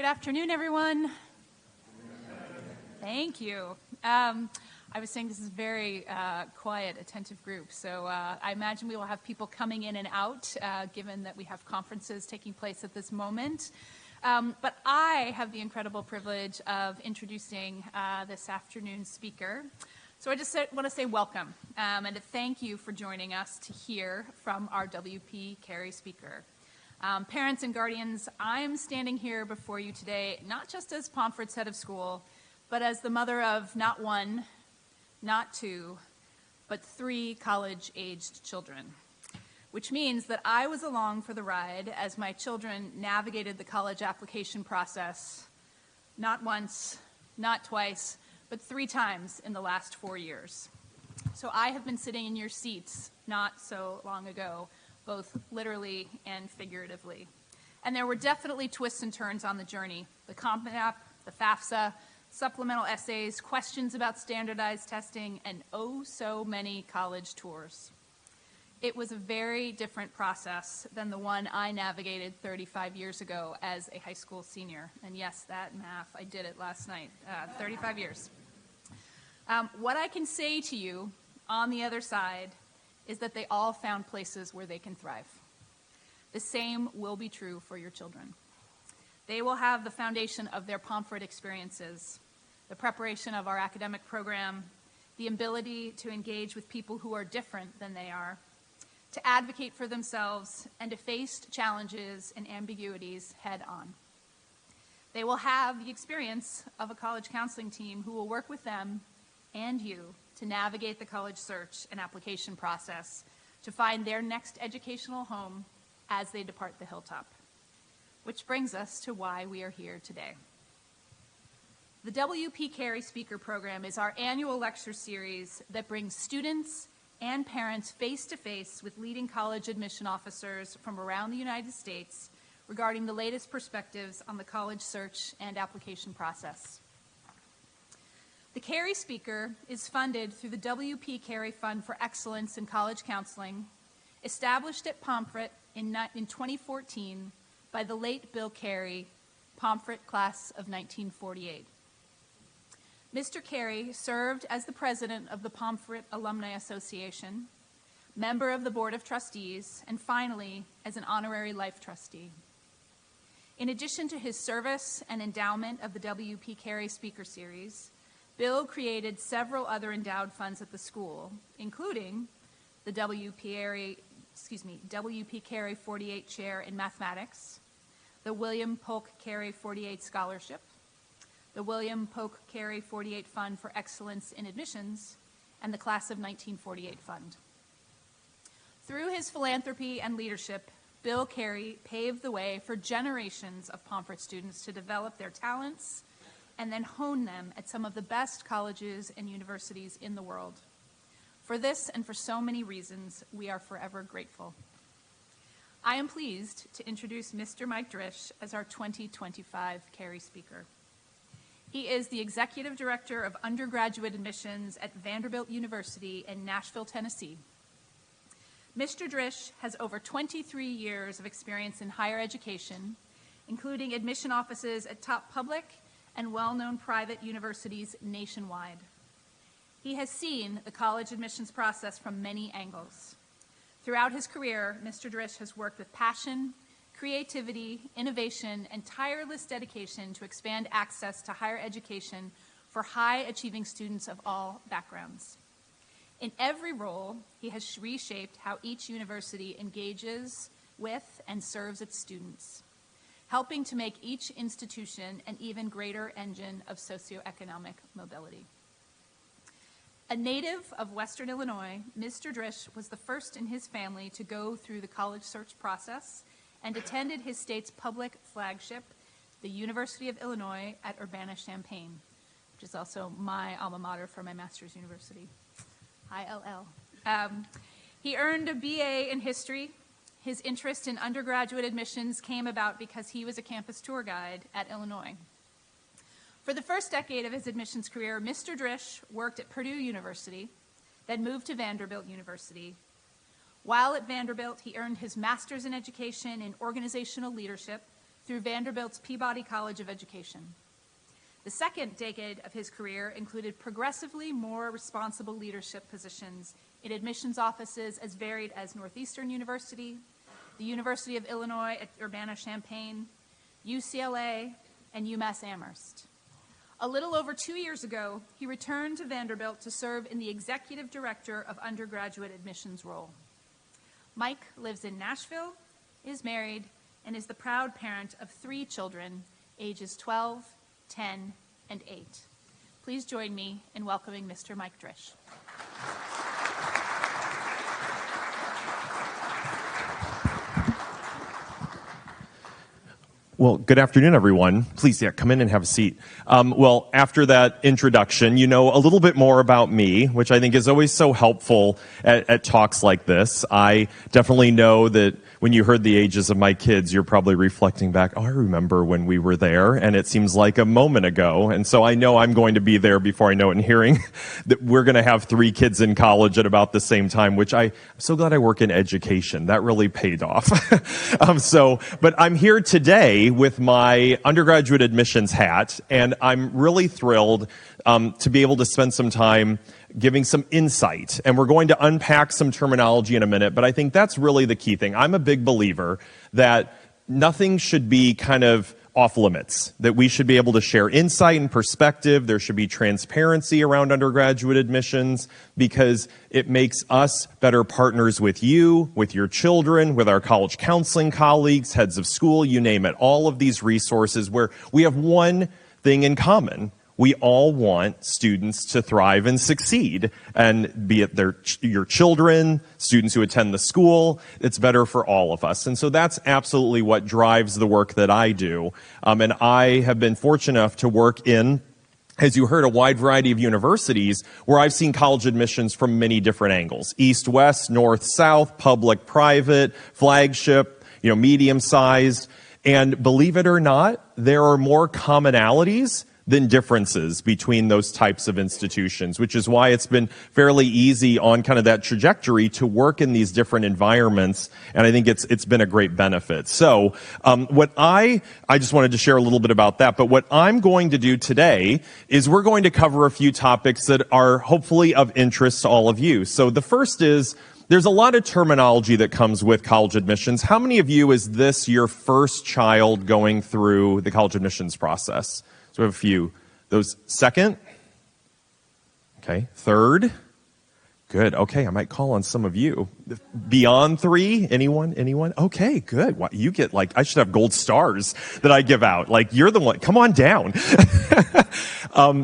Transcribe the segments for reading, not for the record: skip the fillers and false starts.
Good afternoon, everyone. Thank you. I was saying this is a very quiet, attentive group, so I imagine we will have people coming in and out, given that we have conferences taking place at this moment. But I have the incredible privilege of introducing this afternoon's speaker. So I just want to say welcome and to thank you for joining us to hear from our WP Carey speaker. Parents and guardians, I'm standing here before you today, not just as Pomfret's head of school, but as the mother of not one, not two, but 3 college-aged children, which means that I was along for the ride as my children navigated the college application process, not once, not twice, but 3 times in the last 4 years. So I have been sitting in your seats not so long ago, both literally and figuratively. And there were definitely twists and turns on the journey. The Common App, the FAFSA, supplemental essays, questions about standardized testing, and oh so many college tours. It was a very different process than the one I navigated 35 years ago as a high school senior. And yes, that math, I did it last night, 35 years. What I can say to you on the other side is that they all found places where they can thrive. The same will be true for your children. They will have the foundation of their Pomfret experiences, the preparation of our academic program, the ability to engage with people who are different than they are, to advocate for themselves, and to face challenges and ambiguities head on. They will have the experience of a college counseling team who will work with them and you to navigate the college search and application process to find their next educational home as they depart the hilltop. Which brings us to why we are here today. The WP Carey Speaker Program is our annual lecture series that brings students and parents face-to-face with leading college admission officers from around the United States regarding the latest perspectives on the college search and application process. The Carey Speaker is funded through the WP Carey Fund for Excellence in College Counseling, established at Pomfret in 2014 by the late Bill Carey, Pomfret class of 1948. Mr. Carey served as the president of the Pomfret Alumni Association, member of the Board of Trustees, and finally, as an honorary life trustee. In addition to his service and endowment of the WP Carey Speaker Series, Bill created several other endowed funds at the school, including the WP Carey 48 Chair in Mathematics, the William Polk Carey 48 Scholarship, the William Polk Carey 48 Fund for Excellence in Admissions, and the Class of 1948 Fund. Through his philanthropy and leadership, Bill Carey paved the way for generations of Pomfret students to develop their talents and then hone them at some of the best colleges and universities in the world. For this and for so many reasons, we are forever grateful. I am pleased to introduce Mr. Mike Drish as our 2025 Carey Speaker. He is the Executive Director of Undergraduate Admissions at Vanderbilt University in Nashville, Tennessee. Mr. Drish has over 23 years of experience in higher education, including admission offices at top public and well-known private universities nationwide. He has seen the college admissions process from many angles. Throughout his career, Mr. Drish has worked with passion, creativity, innovation, and tireless dedication to expand access to higher education for high-achieving students of all backgrounds. In every role, he has reshaped how each university engages with and serves its students, helping to make each institution an even greater engine of socioeconomic mobility. A native of Western Illinois, Mr. Drish was the first in his family to go through the college search process and attended his state's public flagship, the University of Illinois at Urbana-Champaign, which is also my alma mater for my master's university, ILL. He earned a BA in history. His interest in undergraduate admissions came about because he was a campus tour guide at Illinois. For the first decade of his admissions career, Mr. Drish worked at Purdue University, then moved to Vanderbilt University. While at Vanderbilt, he earned his master's in education in organizational leadership through Vanderbilt's Peabody College of Education. The second decade of his career included progressively more responsible leadership positions in admissions offices as varied as Northeastern University, the University of Illinois at Urbana-Champaign, UCLA, and UMass Amherst. A little over 2 years ago, he returned to Vanderbilt to serve in the executive director of undergraduate admissions role. Mike lives in Nashville, is married, and is the proud parent of 3 children, ages 12, 10, and 8. Please join me in welcoming Mr. Mike Drish. Well, good afternoon, everyone. Please, come in and have a seat. Well, after that introduction, you know a little bit more about me, which I think is always so helpful at talks like this. I definitely know that when you heard the ages of my kids, you're probably reflecting back, oh, I remember when we were there, and it seems like a moment ago. And so I know I'm going to be there before I know it, and hearing that we're going to have 3 kids in college at about the same time, which I'm so glad I work in education. That really paid off. But I'm here today with my undergraduate admissions hat, and I'm really thrilled to be able to spend some time giving some insight. And we're going to unpack some terminology in a minute, but I think that's really the key thing. I'm a big believer that nothing should be kind of off limits, that we should be able to share insight and perspective. There should be transparency around undergraduate admissions because it makes us better partners with you, with your children, with our college counseling colleagues, heads of school, you name it. All of these resources where we have one thing in common. We all want students to thrive and succeed, and be it your children, students who attend the school, it's better for all of us. And so that's absolutely what drives the work that I do. And I have been fortunate enough to work in, as you heard, a wide variety of universities where I've seen college admissions from many different angles. East, west, north, south, public, private, flagship, medium-sized. And believe it or not, there are more commonalities than differences between those types of institutions, which is why it's been fairly easy on kind of that trajectory to work in these different environments, and I think it's been a great benefit. So I just wanted to share a little bit about that, but what I'm going to do today is we're going to cover a few topics that are hopefully of interest to all of you. So the first is, there's a lot of terminology that comes with college admissions. How many of you is this your first child going through the college admissions process? So we have a few. Those second? Okay. Third? Good. Okay, I might call on some of you. Beyond 3? Anyone? Okay, good. Well, you get I should have gold stars that I give out. You're the one. Come on down.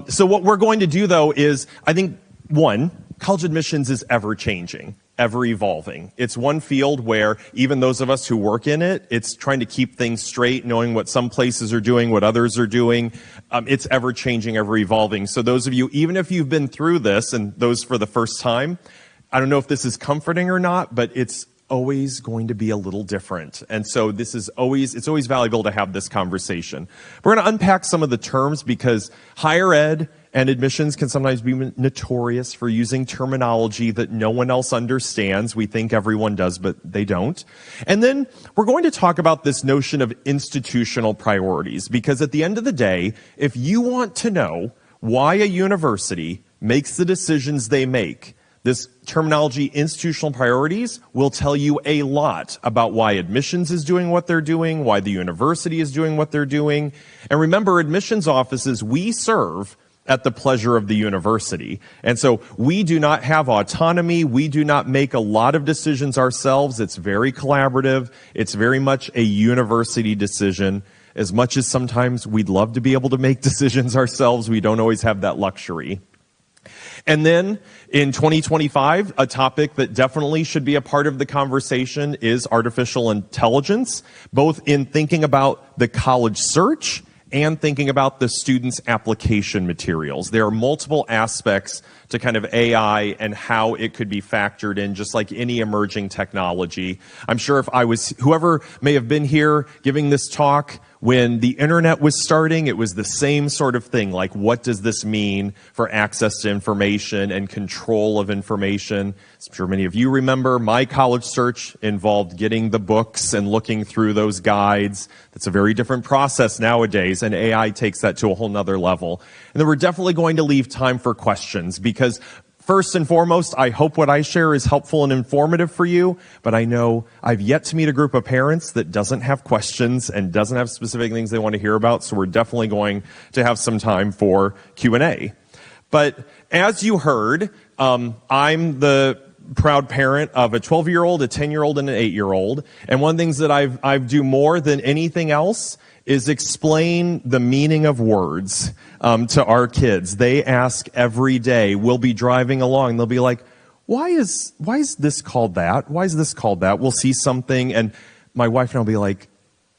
So what we're going to do, though, is, I think, one, college admissions is ever changing, ever evolving. It's one field where even those of us who work in it, it's trying to keep things straight, knowing what some places are doing, what others are doing. It's ever changing, ever evolving. So those of you, even if you've been through this, and those for the first time, I don't know if this is comforting or not, but it's always going to be a little different. And so it's always valuable to have this conversation. We're going to unpack some of the terms because higher ed and admissions can sometimes be notorious for using terminology that no one else understands. We think everyone does, but they don't. And then we're going to talk about this notion of institutional priorities, because at the end of the day, if you want to know why a university makes the decisions they make, this terminology, institutional priorities, will tell you a lot about why admissions is doing what they're doing, why the university is doing what they're doing. And remember, admissions offices, we serve at the pleasure of the university. And so we do not have autonomy. We do not make a lot of decisions ourselves. It's very collaborative. It's very much a university decision. As much as sometimes we'd love to be able to make decisions ourselves, we don't always have that luxury. And then in 2025, a topic that definitely should be a part of the conversation is artificial intelligence, both in thinking about the college search and thinking about the students' application materials. There are multiple aspects to kind of AI and how it could be factored in, just like any emerging technology. I'm sure if whoever may have been here giving this talk When the internet was starting, it was the same sort of thing. Like, what does this mean for access to information and control of information? I'm sure many of you remember my college search involved getting the books and looking through those guides. That's a very different process nowadays, and AI takes that to a whole nother level. And then we're definitely going to leave time for questions because first and foremost, I hope what I share is helpful and informative for you, but I know I've yet to meet a group of parents that doesn't have questions and doesn't have specific things they want to hear about, so we're definitely going to have some time for Q&A. But as you heard, I'm the proud parent of a 12-year-old, a 10-year-old, and an 8-year-old, and one of the things that I do more than anything else is explain the meaning of words to our kids. They ask every day. We'll be driving along. They'll be like, why is this called that? Why is this called that? We'll see something, and my wife and I'll be like,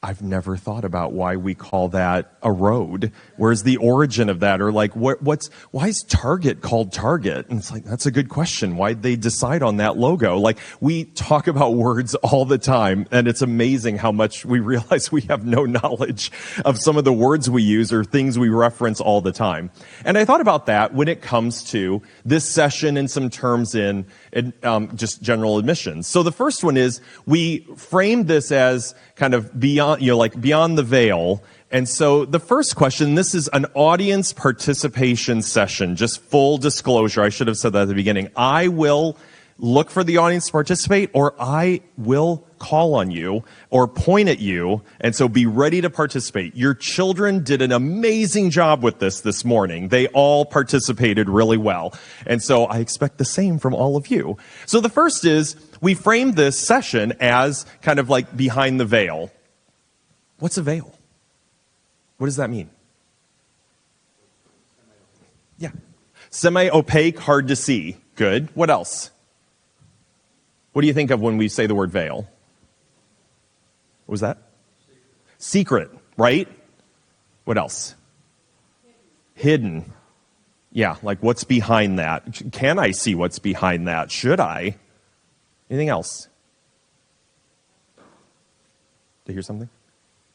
I've never thought about why we call that a road. Where's the origin of that? Or like, why is Target called Target? And it's like, that's a good question. Why'd they decide on that logo? Like, we talk about words all the time, and it's amazing how much we realize we have no knowledge of some of the words we use or things we reference all the time. And I thought about that when it comes to this session and some terms in just general admissions. So the first one is, we framed this as kind of beyond, beyond the veil. And so the first question, this is an audience participation session, just full disclosure. I should have said that at the beginning. I will look for the audience to participate, or I will call on you or point at you, and so be ready to participate. Your children did an amazing job with this morning. They all participated really well, and so I expect the same from all of you. So the first is, we framed this session as kind of like behind the veil. What's a veil? What does that mean? Yeah. Semi-opaque, hard to see. Good. What else? What do you think of when we say the word veil? What was that? Secret, right? What else? Hidden. Yeah, like what's behind that? Can I see what's behind that? Should I? Anything else? Did you hear something?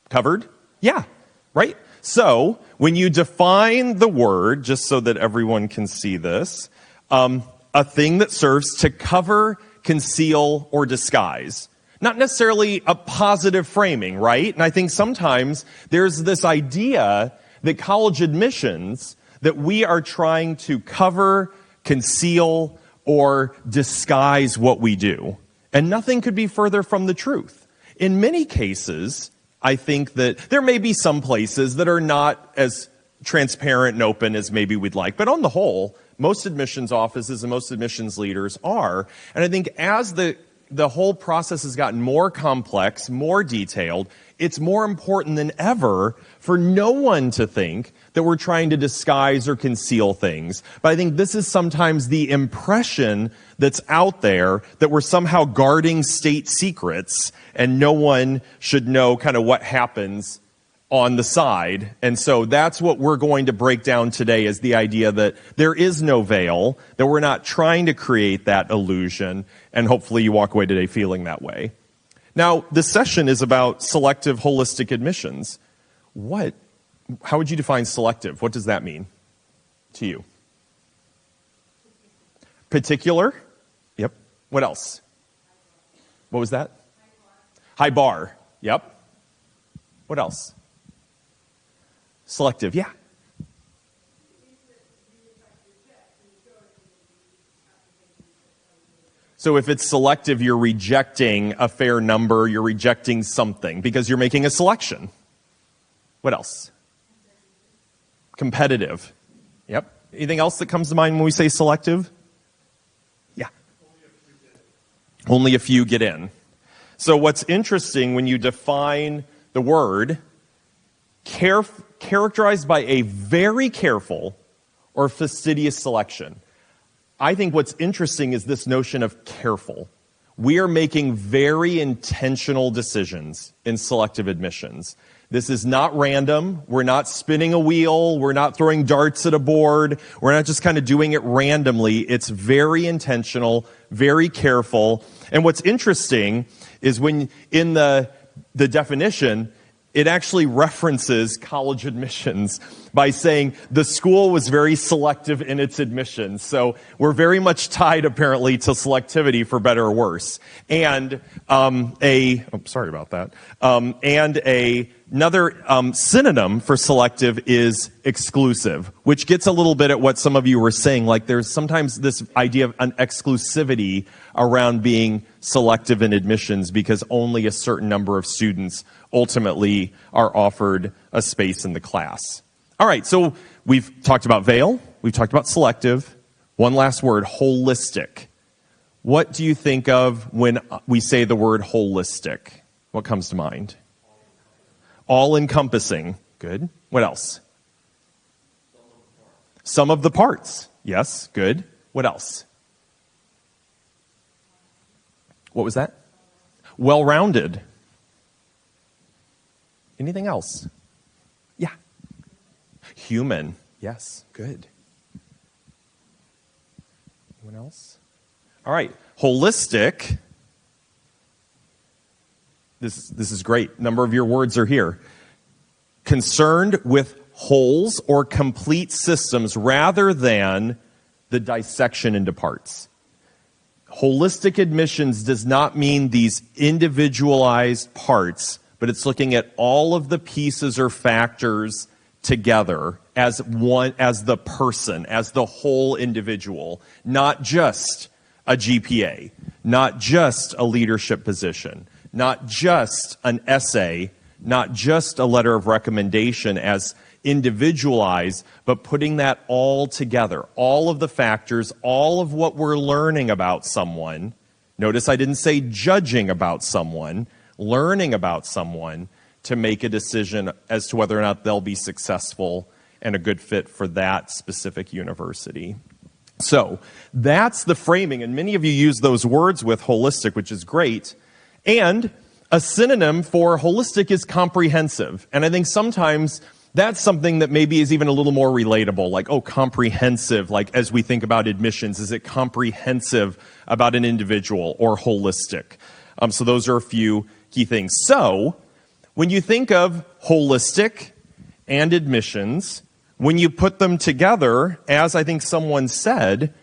Covered? Yeah, right? So, when you define the word, just so that everyone can see this, a thing that serves to cover, conceal, or disguise. Not necessarily a positive framing, right? And I think sometimes there's this idea that college admissions, that we are trying to cover, conceal, or disguise what we do. And nothing could be further from the truth. In many cases, I think that there may be some places that are not as transparent and open as maybe we'd like. But on the whole, most admissions offices and most admissions leaders are. And I think as the whole process has gotten more complex, more detailed, it's more important than ever for no one to think that we're trying to disguise or conceal things. But I think this is sometimes the impression that's out there, that we're somehow guarding state secrets and no one should know kind of what happens on the side. And so that's what we're going to break down today, is the idea that there is no veil, that we're not trying to create that illusion, and hopefully you walk away today feeling that way. Now, this session is about selective holistic admissions. How would you define selective? What does that mean to you? Particular? Yep. What else? What was that? High bar. Yep. What else? Selective, yeah. So if it's selective, you're rejecting a fair number, you're rejecting something because you're making a selection. What else? Competitive. Yep. Anything else that comes to mind when we say selective? Yeah. Only a few get in. So what's interesting when you define the word, characterized by a very careful or fastidious selection. I think what's interesting is this notion of careful. We are making very intentional decisions in selective admissions. This is not random. We're not spinning a wheel. We're not throwing darts at a board. We're not just kind of doing it randomly. It's very intentional, very careful. And what's interesting is when in the definition, it actually references college admissions by saying the school was very selective in its admissions. So we're very much tied, apparently, to selectivity, for better or worse. And another synonym for selective is exclusive, which gets a little bit at what some of you were saying. Like there's sometimes this idea of an exclusivity around being selective in admissions because only a certain number of students ultimately are offered a space in the class. All right, so we've talked about veil, we've talked about selective. One last word, holistic. What do you think of when we say the word holistic? What comes to mind? All-encompassing. Good. What else? Some of the parts. Yes, good. What else? What was that? Well-rounded. Anything else? Yeah. Human. Yes, good. Anyone else? All right. Holistic. This is great. Number of your words are here. Concerned with wholes or complete systems rather than the dissection into parts. Holistic admissions does not mean these individualized parts, but it's looking at all of the pieces or factors together as one, as the person, as the whole individual, not just a GPA, not just a leadership position, not just an essay, not just a letter of recommendation as individualized, but putting that all together, all of the factors, all of what we're learning about someone. Notice I didn't say judging about someone, learning about someone to make a decision as to whether or not they'll be successful and a good fit for that specific university. So that's the framing, and many of you use those words with holistic, which is great. And a synonym for holistic is comprehensive. And I think sometimes that's something that maybe is even a little more relatable, like, oh, comprehensive, like as we think about admissions, is it comprehensive about an individual or holistic? So those are a few key things. So when you think of holistic and admissions, when you put them together, as I think someone said,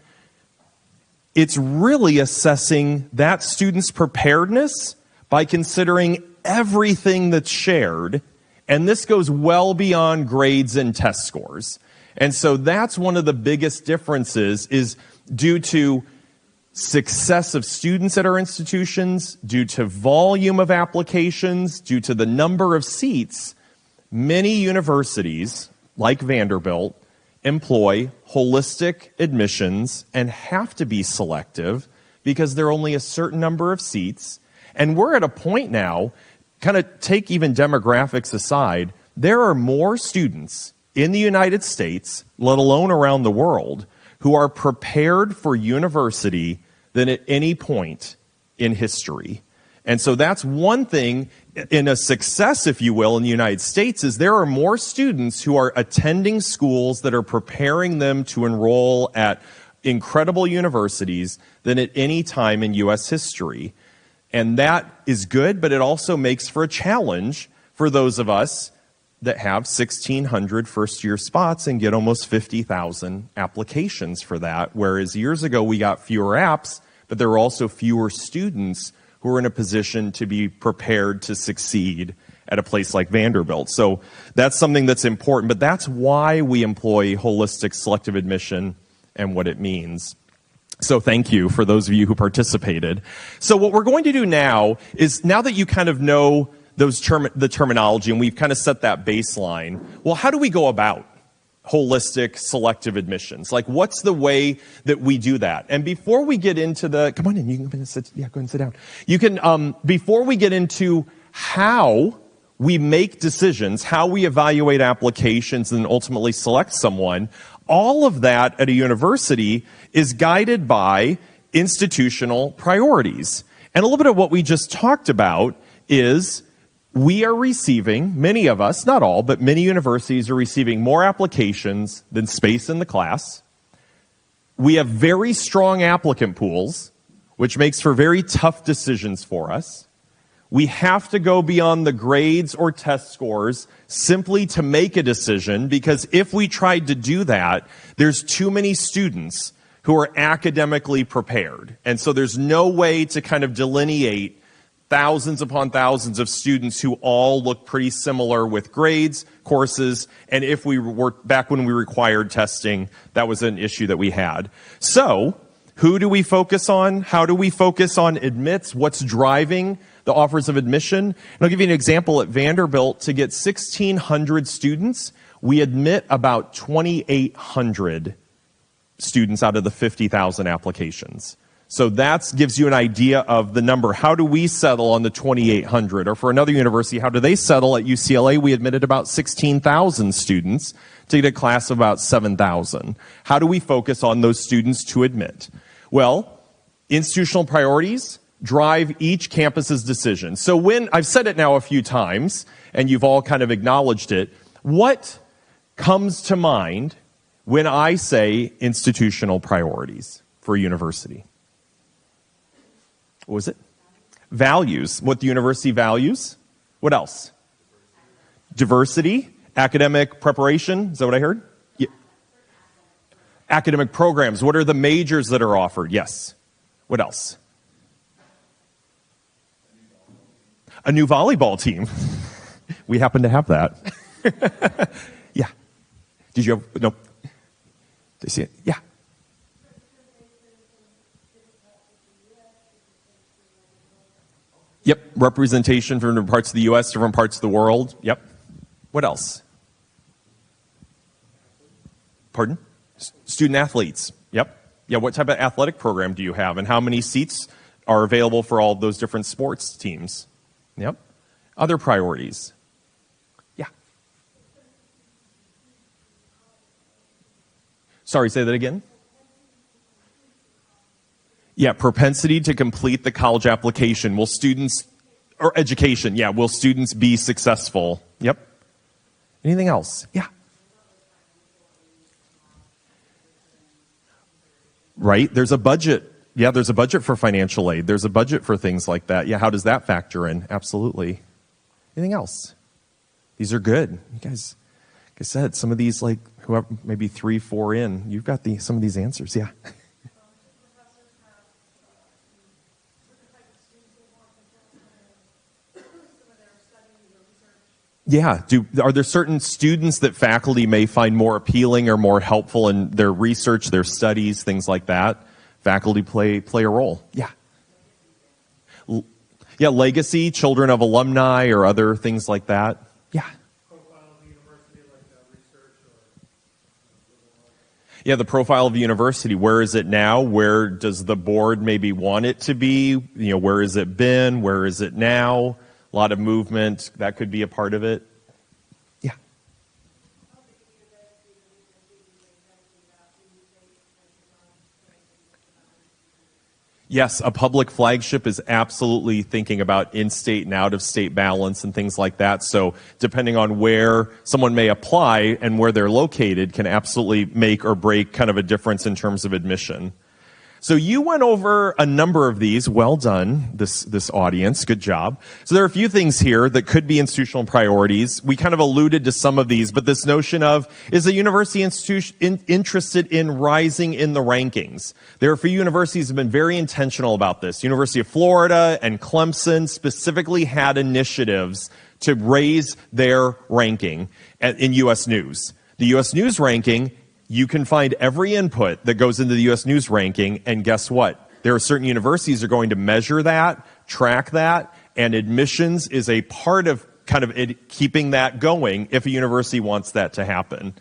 it's really assessing that student's preparedness by considering everything that's shared, and this goes well beyond grades and test scores. And so that's one of the biggest differences is due to success of students at our institutions, due to volume of applications, due to the number of seats, many universities, like Vanderbilt, employ holistic admissions and have to be selective because there are only a certain number of seats. And we're at a point now, kind of take even demographics aside, there are more students in the United States, let alone around the world, who are prepared for university than at any point in history. And so that's one thing in a success, if you will, in the United States, is there are more students who are attending schools that are preparing them to enroll at incredible universities than at any time in U.S. history. And that is good, but it also makes for a challenge for those of us that have 1,600 first-year spots and get almost 50,000 applications for that, whereas years ago we got fewer apps, but there were also fewer students who are in a position to be prepared to succeed at a place like Vanderbilt. So that's something that's important, but that's why we employ holistic selective admission and what it means. So thank you for those of you who participated. So what we're going to do now is, now that you kind of know the terminology and we've kind of set that baseline, well, how do we go about holistic selective admissions? Like, what's the way that we do that? And before we get into the, come on in, you can sit, yeah, go ahead and sit down. You can, before we get into how we make decisions, how we evaluate applications and ultimately select someone, all of that at a university is guided by institutional priorities. And a little bit of what we just talked about is we are receiving, many of us, not all, but many universities are receiving more applications than space in the class. We have very strong applicant pools, which makes for very tough decisions for us. We have to go beyond the grades or test scores simply to make a decision, because if we tried to do that, there's too many students who are academically prepared. And so there's no way to kind of delineate thousands upon thousands of students who all look pretty similar with grades, courses, and if we were back when we required testing, that was an issue that we had. So, who do we focus on? How do we focus on admits? What's driving the offers of admission? And I'll give you an example. At Vanderbilt, to get 1,600 students, we admit about 2,800 students out of the 50,000 applications. So that gives you an idea of the number. How do we settle on the 2,800? Or for another university, how do they settle? At UCLA, we admitted about 16,000 students to get a class of about 7,000. How do we focus on those students to admit? Well, institutional priorities drive each campus's decision. So when, I've said it now a few times, and you've all kind of acknowledged it, what comes to mind when I say institutional priorities for a university? What was it? Values. What the university values. What else? Diversity. Academic preparation. Is that what I heard? Yeah. Academic programs. What are the majors that are offered? Yes. What else? A new volleyball team. We happen to have that. Yeah. Did you have, no. Did you see it? Yeah. Yep. Representation from different parts of the U.S., different parts of the world. Yep. What else? Pardon? Student athletes. Yep. Yeah, what type of athletic program do you have, and how many seats are available for all those different sports teams? Yep. Other priorities. Yeah. Sorry, say that again. Yeah, propensity to complete the college application. Will students, or education, yeah, will students be successful? Yep. Anything else? Yeah. Right, there's a budget. Yeah, there's a budget for financial aid. There's a budget for things like that. Yeah, how does that factor in? Absolutely. Anything else? These are good. You guys, like I said, some of these, like, whoever, maybe 3, 4 in, you've got some of these answers. Yeah. Yeah. Are there certain students that faculty may find more appealing or more helpful in their research, their studies, things like that? Faculty play a role. Yeah. Yeah, legacy, children of alumni or other things like that. Yeah. Profile of the university, like research or... Yeah, the profile of the university. Where is it now? Where does the board maybe want it to be? You know, where has it been? Where is it now? A lot of movement. That could be a part of it. Yeah. Yes, a public flagship is absolutely thinking about in-state and out-of-state balance and things like that. So depending on where someone may apply and where they're located can absolutely make or break kind of a difference in terms of admission. So you went over a number of these. Well done, this audience. Good job. So there are a few things here that could be institutional priorities. We kind of alluded to some of these, but this notion of, is a university institution interested in rising in the rankings? There are a few universities that have been very intentional about this. University of Florida and Clemson specifically had initiatives to raise their ranking in U.S. News. The U.S. News ranking, you can find every input that goes into the U.S. News ranking, and guess what? There are certain universities that are going to measure that, track that, and admissions is a part of kind of keeping that going if a university wants that to happen.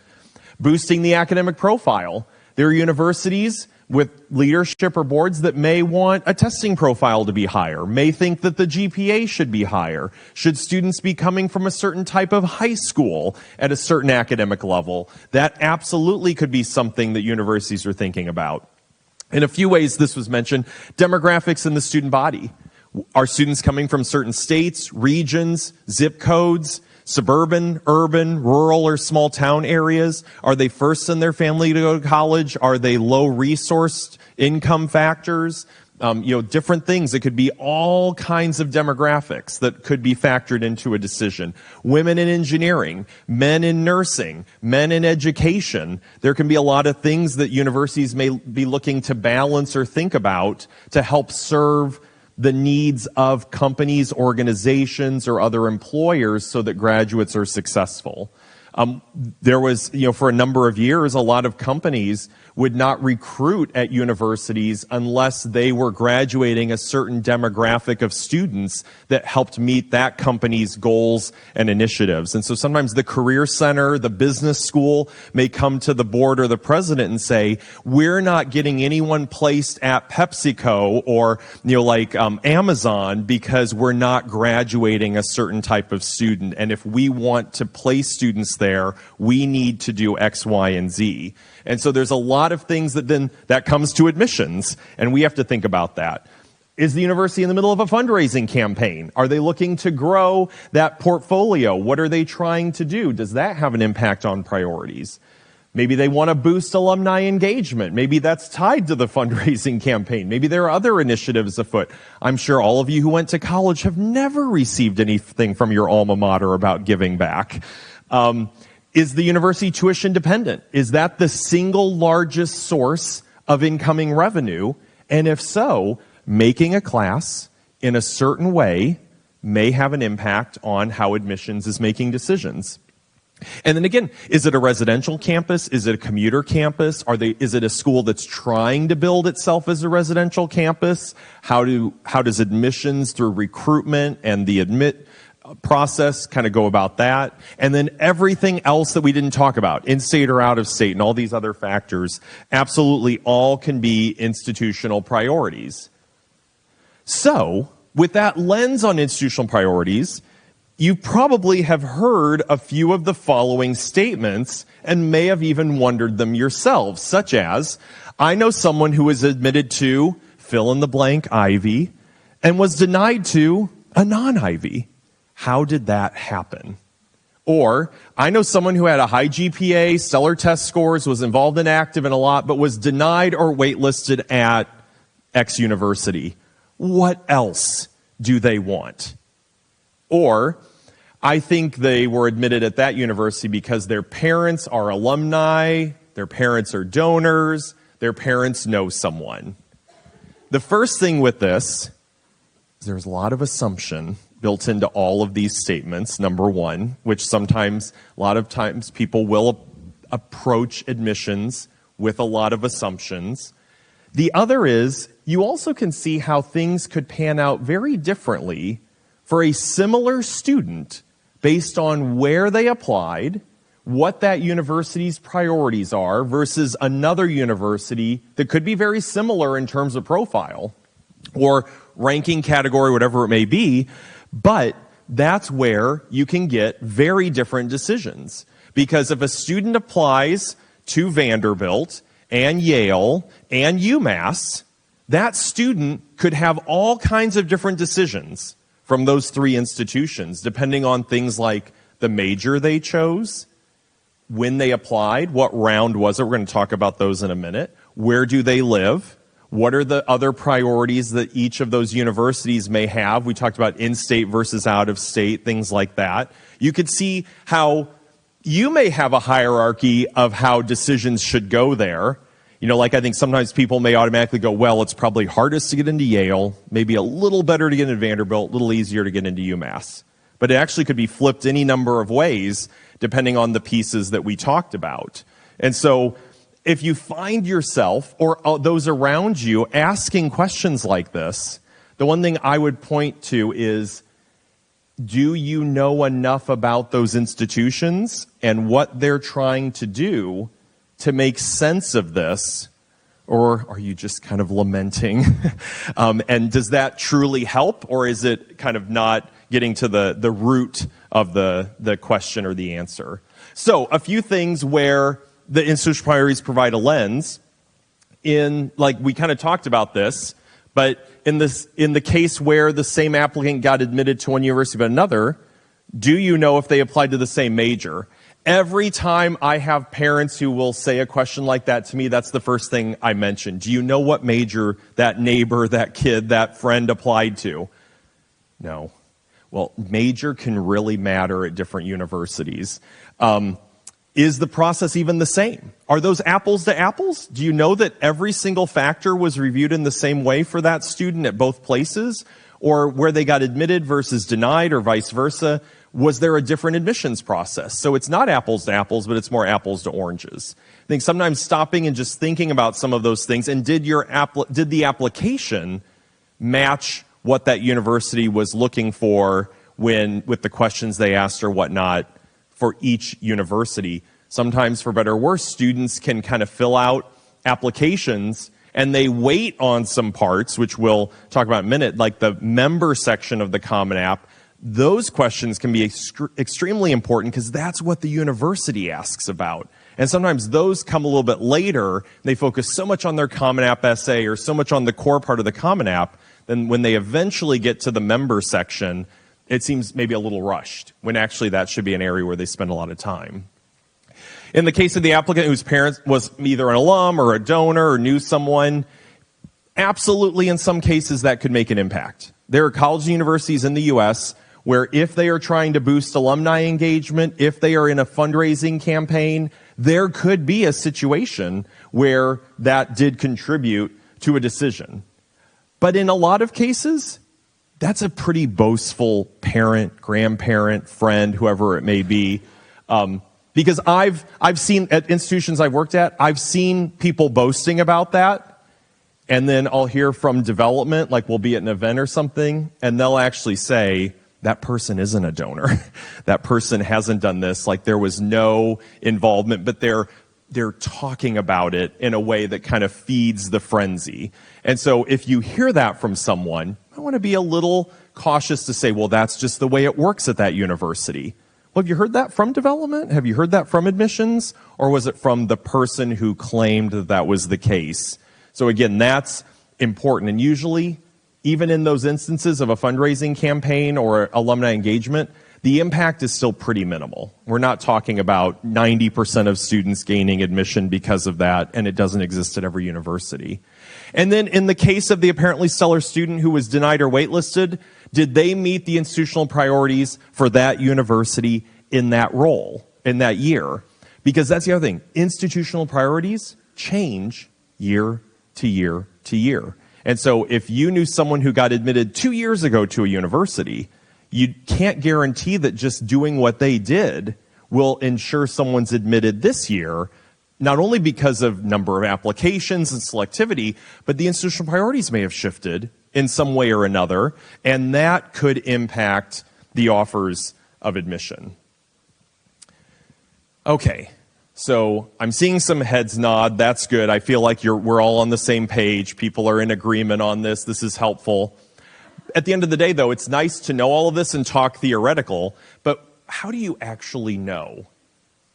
Boosting the academic profile. There are universities with leadership or boards that may want a testing profile to be higher, may think that the GPA should be higher. Should students be coming from a certain type of high school at a certain academic level? That absolutely could be something that universities are thinking about. In a few ways, this was mentioned, demographics in the student body. Are students coming from certain states, regions, zip codes, suburban, urban, rural, or small town areas? Are they first in their family to go to college? Are they low resourced income factors? different things. It could be all kinds of demographics that could be factored into a decision. Women in engineering, men in nursing, men in education. There can be a lot of things that universities may be looking to balance or think about to help serve the needs of companies, organizations, or other employers so that graduates are successful. There was, for a number of years, a lot of companies would not recruit at universities unless they were graduating a certain demographic of students that helped meet that company's goals and initiatives. And so sometimes the career center, the business school may come to the board or the president and say, we're not getting anyone placed at PepsiCo or, Amazon because we're not graduating a certain type of student. And if we want to place students there, we need to do X, Y, and Z. And so there's a lot of things that comes to admissions, and we have to think about that. Is the university in the middle of a fundraising campaign? Are they looking to grow that portfolio? What are they trying to do? Does that have an impact on priorities? Maybe they want to boost alumni engagement. Maybe that's tied to the fundraising campaign. Maybe there are other initiatives afoot. I'm sure all of you who went to college have never received anything from your alma mater about giving back. Is the university tuition dependent? Is that the single largest source of incoming revenue? And if so, making a class in a certain way may have an impact on how admissions is making decisions. And then again, is it a residential campus? Is it a commuter campus? Is it a school that's trying to build itself as a residential campus? How does admissions through recruitment and the admit process kind of go about that? And then everything else that we didn't talk about, in-state or out-of-state, and all these other factors, absolutely all can be institutional priorities. So, with that lens on institutional priorities, you probably have heard a few of the following statements and may have even wondered them yourselves, such as, I know someone who was admitted to fill-in-the-blank Ivy and was denied to a non-Ivy. How did that happen? Or, I know someone who had a high GPA, stellar test scores, was involved in active and a lot, but was denied or waitlisted at X university. What else do they want? Or, I think they were admitted at that university because their parents are alumni, their parents are donors, their parents know someone. The first thing with this is there's a lot of assumption built into all of these statements, number one, which a lot of times people will approach admissions with a lot of assumptions. The other is, you also can see how things could pan out very differently for a similar student based on where they applied, what that university's priorities are, versus another university that could be very similar in terms of profile or ranking category, whatever it may be. But that's where you can get very different decisions. Because if a student applies to Vanderbilt and Yale and UMass, that student could have all kinds of different decisions from those three institutions, depending on things like the major they chose, when they applied, what round was it? We're going to talk about those in a minute. Where do they live? What are the other priorities that each of those universities may have? We talked about in-state versus out-of-state, things like that. You could see how you may have a hierarchy of how decisions should go there. I think sometimes people may automatically go, well, it's probably hardest to get into Yale, maybe a little better to get into Vanderbilt, a little easier to get into UMass. But it actually could be flipped any number of ways depending on the pieces that we talked about. And so if you find yourself or those around you asking questions like this, the one thing I would point to is, do you know enough about those institutions and what they're trying to do to make sense of this? Or are you just kind of lamenting? And does that truly help? Or is it kind of not getting to the root of the question or the answer? So a few things where the institutional priorities provide a lens. We kind of talked about this, but in the case where the same applicant got admitted to one university but another, do you know if they applied to the same major? Every time I have parents who will say a question like that to me, that's the first thing I mention. Do you know what major that neighbor, that kid, that friend applied to? No. Well, major can really matter at different universities. Is the process even the same? Are those apples to apples? Do you know that every single factor was reviewed in the same way for that student at both places? Or where they got admitted versus denied or vice versa? Was there a different admissions process? So it's not apples to apples, but it's more apples to oranges. I think sometimes stopping and just thinking about some of those things, and did the application match what that university was looking for with the questions they asked or whatnot for each university? Sometimes, for better or worse, students can kind of fill out applications and they wait on some parts, which we'll talk about in a minute, like the member section of the Common App. Those questions can be extremely important because that's what the university asks about. And sometimes those come a little bit later. They focus so much on their Common App essay or so much on the core part of the Common App, then when they eventually get to the member section, it seems maybe a little rushed, when actually that should be an area where they spend a lot of time. In the case of the applicant whose parent was either an alum or a donor or knew someone, absolutely in some cases that could make an impact. There are college and universities in the U.S. where if they are trying to boost alumni engagement, if they are in a fundraising campaign, there could be a situation where that did contribute to a decision. But in a lot of cases, that's a pretty boastful parent, grandparent, friend, whoever it may be. Because I've seen at institutions I've worked at, I've seen people boasting about that. And then I'll hear from development, like we'll be at an event or something, and they'll actually say, that person isn't a donor. That person hasn't done this. Like there was no involvement, but they're talking about it in a way that kind of feeds the frenzy. And so if you hear that from someone, I want to be a little cautious to say, well, that's just the way it works at that university. Well, have you heard that from development? Have you heard that from admissions? Or was it from the person who claimed that that was the case? So again, that's important. And usually, even in those instances of a fundraising campaign or alumni engagement, the impact is still pretty minimal. We're not talking about 90% of students gaining admission because of that, and it doesn't exist at every university. And then in the case of the apparently stellar student who was denied or waitlisted, did they meet the institutional priorities for that university in that role, in that year? Because that's the other thing. Institutional priorities change year to year to year. And so if you knew someone who got admitted 2 years ago to a university, you can't guarantee that just doing what they did will ensure someone's admitted this year, not only because of number of applications and selectivity, but the institutional priorities may have shifted in some way or another, and that could impact the offers of admission. Okay. So I'm seeing some heads nod. That's good. I feel like we're all on the same page. People are in agreement on this. This is helpful. At the end of the day, though, it's nice to know all of this and talk theoretical, but how do you actually know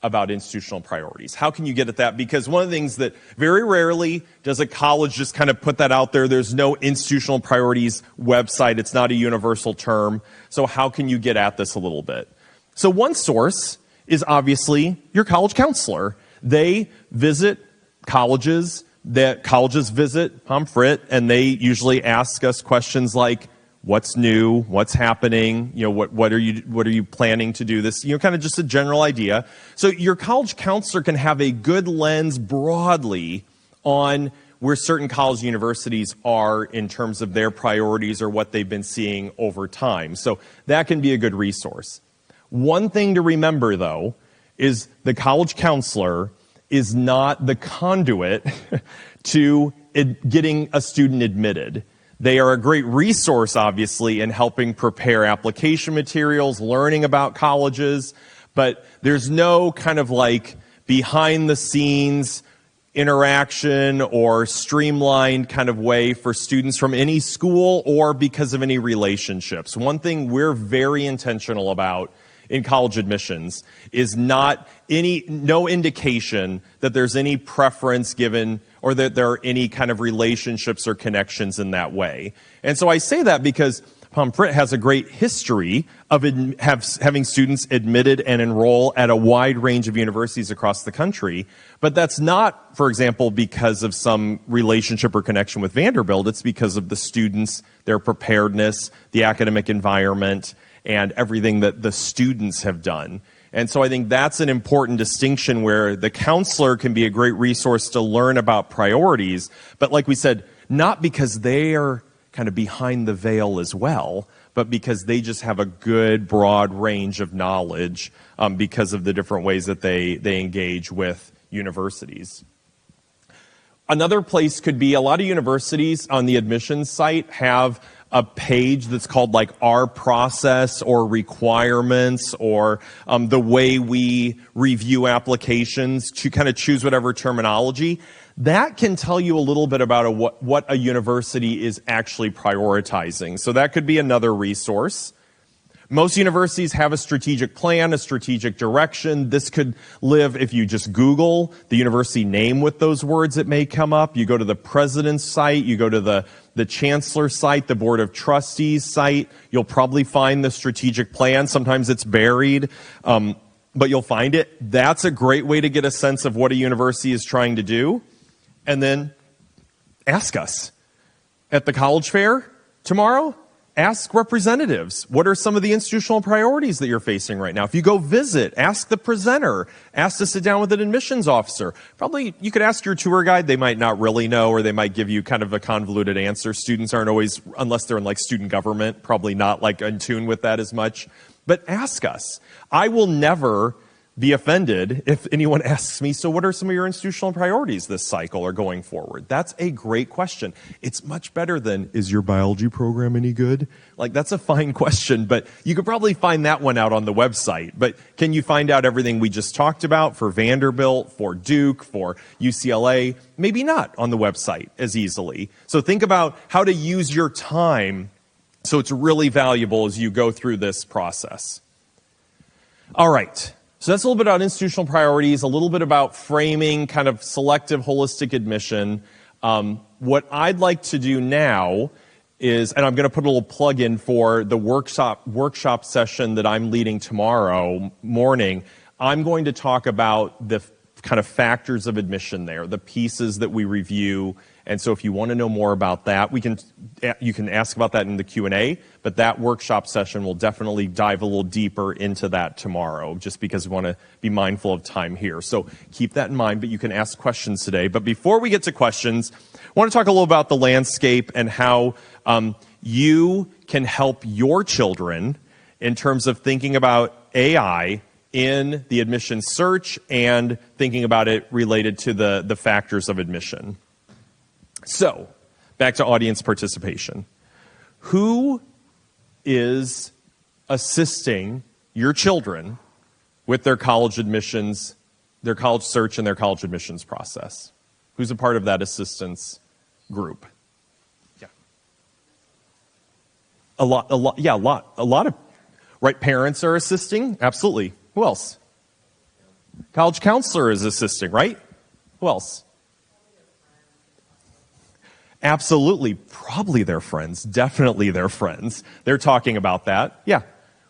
about institutional priorities? How can you get at that? Because one of the things that very rarely does a college just kind of put that out there. There's no institutional priorities website. It's not a universal term. So how can you get at this a little bit? So one source is obviously your college counselor. They visit colleges that colleges visit Pomfret, and they usually ask us questions like, what's new, what's happening, what are you planning to do this, kind of just a general idea. So your college counselor can have a good lens broadly on where certain college universities are in terms of their priorities or what they've been seeing over time. So that can be a good resource. One thing to remember, though, is the college counselor is not the conduit to getting a student admitted. They are a great resource, obviously, in helping prepare application materials, learning about colleges, but there's no kind of like behind-the-scenes interaction or streamlined kind of way for students from any school or because of any relationships. One thing we're very intentional about in college admissions is no indication that there's any preference given or that there are any kind of relationships or connections in that way. And so I say that because Pomfret has a great history of having students admitted and enroll at a wide range of universities across the country. But that's not, for example, because of some relationship or connection with Vanderbilt. It's because of the students, their preparedness, the academic environment, and everything that the students have done. And so I think that's an important distinction where the counselor can be a great resource to learn about priorities. But like we said, not because they are kind of behind the veil as well, but because they just have a good broad range of knowledge because of the different ways that they engage with universities. Another place could be a lot of universities on the admissions site have a page that's called like our process or requirements or the way we review applications, to kind of choose whatever terminology. That can tell you a little bit about what a university is actually prioritizing. So that could be another resource. Most universities have a strategic plan, a strategic direction. This could live if you just Google the university name with those words, it may come up. You go to the president's site, you go to the chancellor's site, the board of trustees site. You'll probably find the strategic plan. Sometimes it's buried, but you'll find it. That's a great way to get a sense of what a university is trying to do. And then ask us. At the college fair tomorrow, ask representatives, what are some of the institutional priorities that you're facing right now? If you go visit, ask the presenter, ask to sit down with an admissions officer. Probably you could ask your tour guide. They might not really know, or they might give you kind of a convoluted answer. Students aren't always, unless they're in like student government, probably not like in tune with that as much. But ask us. I will never be offended if anyone asks me, so what are some of your institutional priorities this cycle or going forward? That's a great question. It's much better than, is your biology program any good? Like, that's a fine question, but you could probably find that one out on the website. But can you find out everything we just talked about for Vanderbilt, for Duke, for UCLA? Maybe not on the website as easily. So think about how to use your time so it's really valuable as you go through this process. All right. So that's a little bit about institutional priorities, a little bit about framing kind of selective holistic admission. What I'd like to do now is, and I'm going to put a little plug in for the workshop session that I'm leading tomorrow morning. I'm going to talk about the kind of factors of admission there, the pieces that we review. And so if you want to know more about that, you can ask about that in the Q&A, but that workshop session will definitely dive a little deeper into that tomorrow, just because we want to be mindful of time here. So keep that in mind, but you can ask questions today. But before we get to questions, I want to talk a little about the landscape and how you can help your children in terms of thinking about AI in the admission search and thinking about it related to the factors of admission. So, back to audience participation. Who is assisting your children with their college admissions, their college search, and their college admissions process? Who's a part of that assistance group? Yeah. A lot of, right, parents are assisting, absolutely. Who else? College counselor is assisting, right? Who else? Absolutely, probably their friends, definitely their friends. They're talking about that. Yeah.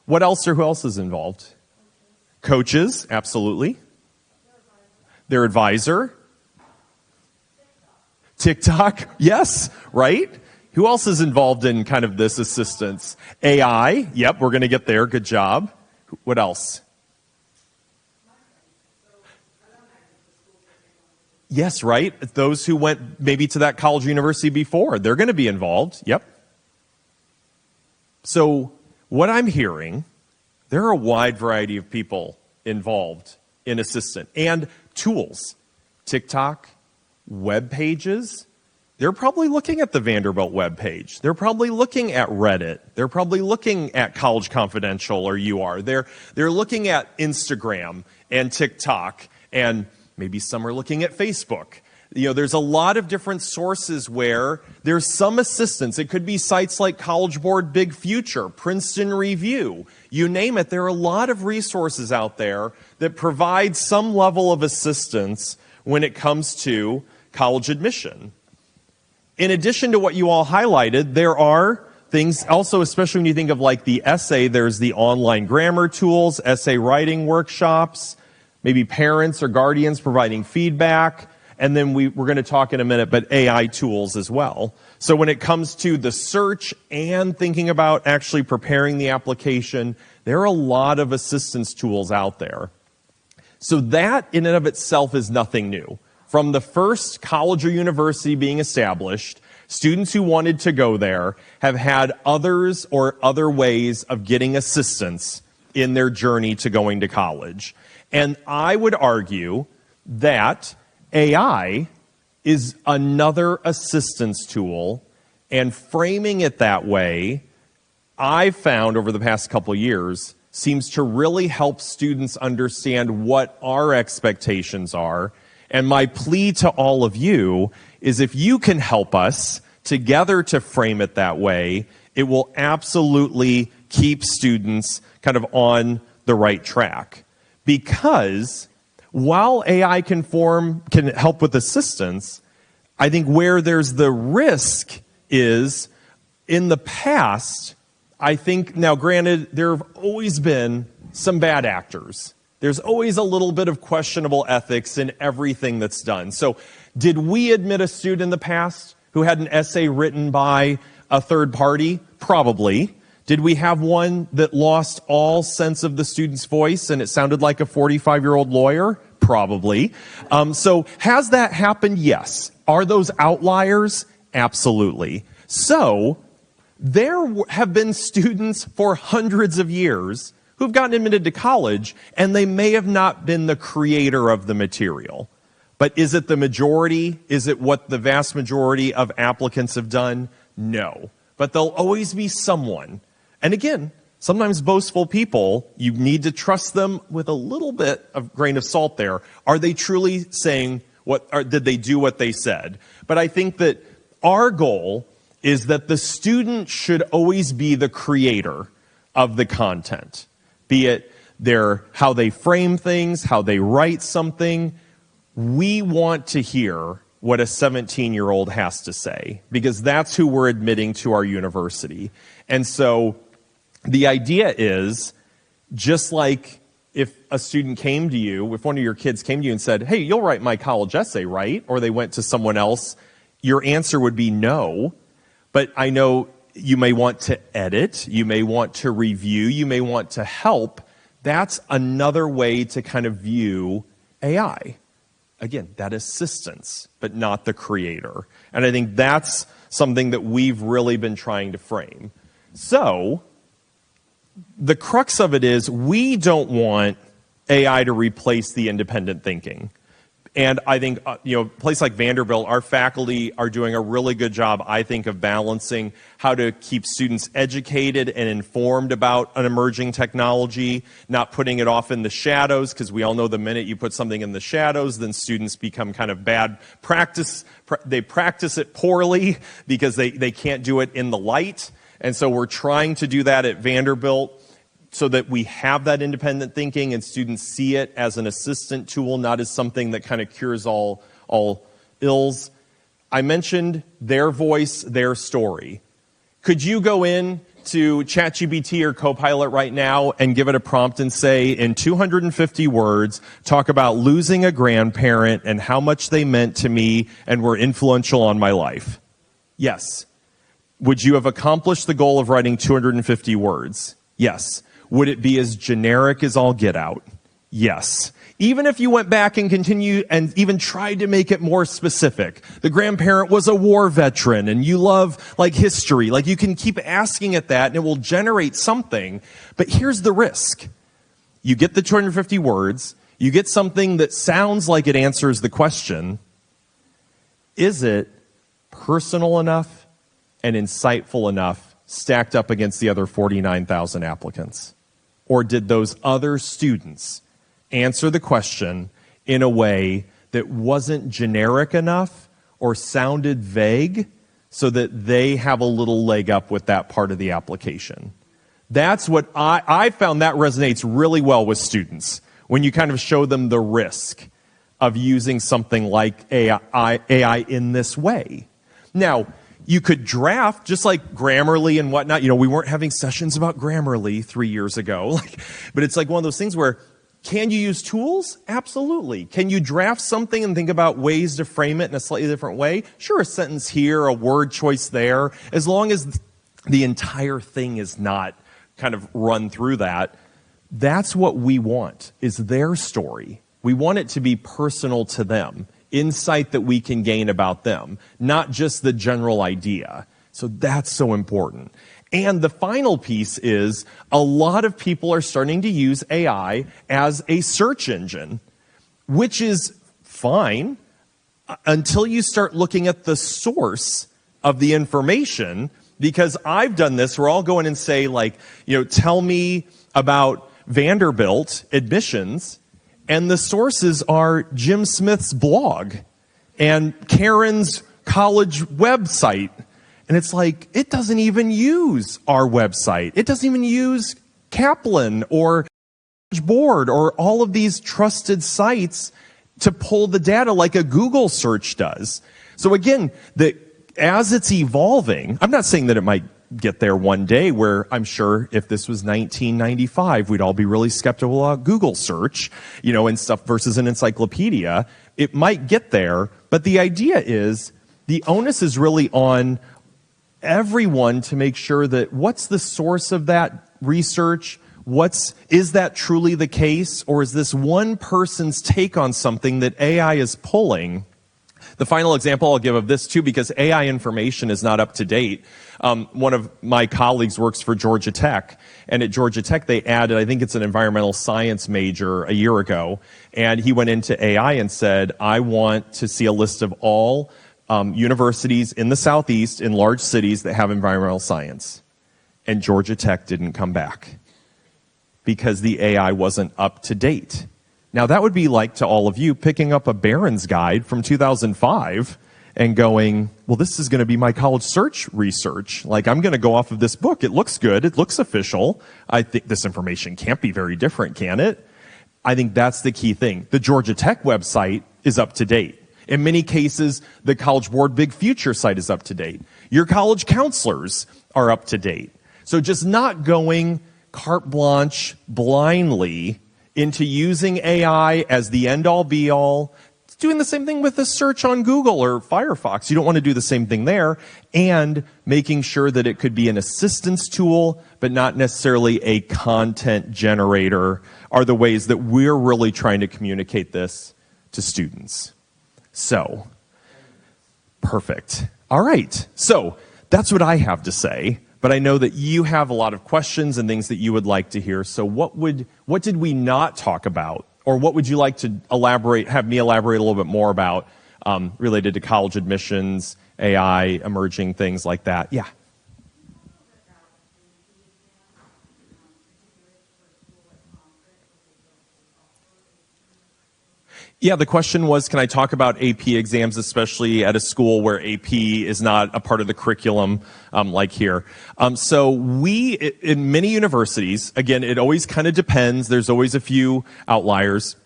What else or who else is involved? Coaches, absolutely. Their advisor. TikTok, yes, right? Who else is involved in kind of this assistance? AI, yep, we're going to get there, good job. What else? Yes, right? Those who went maybe to that college or university before, they're going to be involved. Yep. So what I'm hearing, there are a wide variety of people involved in assistant and tools. TikTok, web pages. They're probably looking at the Vanderbilt web page. They're probably looking at Reddit. They're probably looking at College Confidential or UR. They're looking at Instagram and TikTok, and maybe some are looking at Facebook. You know, there's a lot of different sources where there's some assistance. It could be sites like College Board Big Future, Princeton Review, you name it. There are a lot of resources out there that provide some level of assistance when it comes to college admission. In addition to what you all highlighted, there are things also, especially when you think of like the essay, there's the online grammar tools, essay writing workshops, maybe parents or guardians providing feedback, and then we're going to talk in a minute, but AI tools as well. So when it comes to the search and thinking about actually preparing the application, there are a lot of assistance tools out there. So that in and of itself is nothing new. From the first college or university being established, students who wanted to go there have had others or other ways of getting assistance in their journey to going to college. And I would argue that AI is another assistance tool, and framing it that way, I've found over the past couple of years, seems to really help students understand what our expectations are. And my plea to all of you is if you can help us together to frame it that way, it will absolutely keep students kind of on the right track. Because while AI can help with assistance, I think where there's the risk is in the past, I think, now granted, there have always been some bad actors. There's always a little bit of questionable ethics in everything that's done. So did we admit a student in the past who had an essay written by a third party? Probably. Did we have one that lost all sense of the student's voice and it sounded like a 45-year-old lawyer? Probably. So has that happened? Yes. Are those outliers? Absolutely. So there have been students for hundreds of years who've gotten admitted to college, and they may have not been the creator of the material. But is it the majority? Is it what the vast majority of applicants have done? No. But there'll always be someone. And again, sometimes boastful people, you need to trust them with a little bit of grain of salt there. Are they truly saying did they do what they said? But I think that our goal is that the student should always be the creator of the content. Be it how they frame things, how they write something. We want to hear what a 17-year-old has to say, because that's who we're admitting to our university. And so the idea is, just like if a student came to you, if one of your kids came to you and said, hey, you'll write my college essay, right? Or they went to someone else, your answer would be no. But I know you may want to edit, you may want to review, you may want to help. That's another way to kind of view AI. Again, that assistance, but not the creator. And I think that's something that we've really been trying to frame. So the crux of it is we don't want AI to replace the independent thinking. And I think, a place like Vanderbilt, our faculty are doing a really good job, I think, of balancing how to keep students educated and informed about an emerging technology, not putting it off in the shadows, because we all know the minute you put something in the shadows, then students become kind of bad practice. They practice it poorly because they can't do it in the light. And so we're trying to do that at Vanderbilt, so that we have that independent thinking and students see it as an assistant tool, not as something that kind of cures all ills. I mentioned their voice, their story. Could you go in to ChatGPT or Copilot right now and give it a prompt and say, in 250 words, talk about losing a grandparent and how much they meant to me and were influential on my life? Yes. Would you have accomplished the goal of writing 250 words? Yes. Would it be as generic as all get out? Yes. Even if you went back and continued and even tried to make it more specific. The grandparent was a war veteran and you love history. You can keep asking it that and it will generate something. But here's the risk. You get the 250 words. You get something that sounds like it answers the question. Is it personal enough and insightful enough stacked up against the other 49,000 applicants? Or did those other students answer the question in a way that wasn't generic enough or sounded vague so that they have a little leg up with that part of the application? That's what I found that resonates really well with students, when you kind of show them the risk of using something like AI in this way. Now, You could draft, just like Grammarly and whatnot. We weren't having sessions about Grammarly 3 years ago. But it's like one of those things where, can you use tools? Absolutely. Can you draft something and think about ways to frame it in a slightly different way? Sure, a sentence here, a word choice there, as long as the entire thing is not kind of run through that. That's what we want, is their story. We want it to be personal to them, insight that we can gain about them, not just the general idea. So that's so important. And the final piece is a lot of people are starting to use AI as a search engine, which is fine until you start looking at the source of the information. Because I've done this where I'll go in and say, tell me about Vanderbilt admissions, and the sources are Jim Smith's blog and Karen's college website. And it's like, it doesn't even use our website. It doesn't even use Kaplan or Board or all of these trusted sites to pull the data like a Google search does. So again, as it's evolving, I'm not saying that it might get there one day where I'm sure if this was 1995, we'd all be really skeptical about Google search, and stuff versus an encyclopedia. It might get there, but the idea is the onus is really on everyone to make sure that what's the source of that research? Is that truly the case? Or is this one person's take on something that AI is pulling? The final example I'll give of this too, because AI information is not up to date. One of my colleagues works for Georgia Tech, and at Georgia Tech they added, I think it's an environmental science major a year ago, and he went into AI and said, I want to see a list of all universities in the Southeast, in large cities that have environmental science. And Georgia Tech didn't come back because the AI wasn't up to date. Now that would be like to all of you picking up a Barron's guide from 2005 and going, well, this is going to be my college search research. I'm going to go off of this book. It looks good. It looks official. I think this information can't be very different, can it? I think that's the key thing. The Georgia Tech website is up to date. In many cases, the College Board Big Future site is up to date. Your college counselors are up to date. So just not going carte blanche blindly into using AI as the end-all be-all. It's doing the same thing with the search on Google or Firefox. You don't want to do the same thing there. And making sure that it could be an assistance tool, but not necessarily a content generator, are the ways that we're really trying to communicate this to students. So, perfect. All right. So, that's what I have to say. But I know that you have a lot of questions and things that you would like to hear. So what did we not talk about? Or what would you like to have me elaborate a little bit more about related to college admissions, AI, emerging things like that? Yeah. Yeah, the question was, can I talk about AP exams, especially at a school where AP is not a part of the curriculum like here? So in many universities, again, it always kind of depends. There's always a few outliers.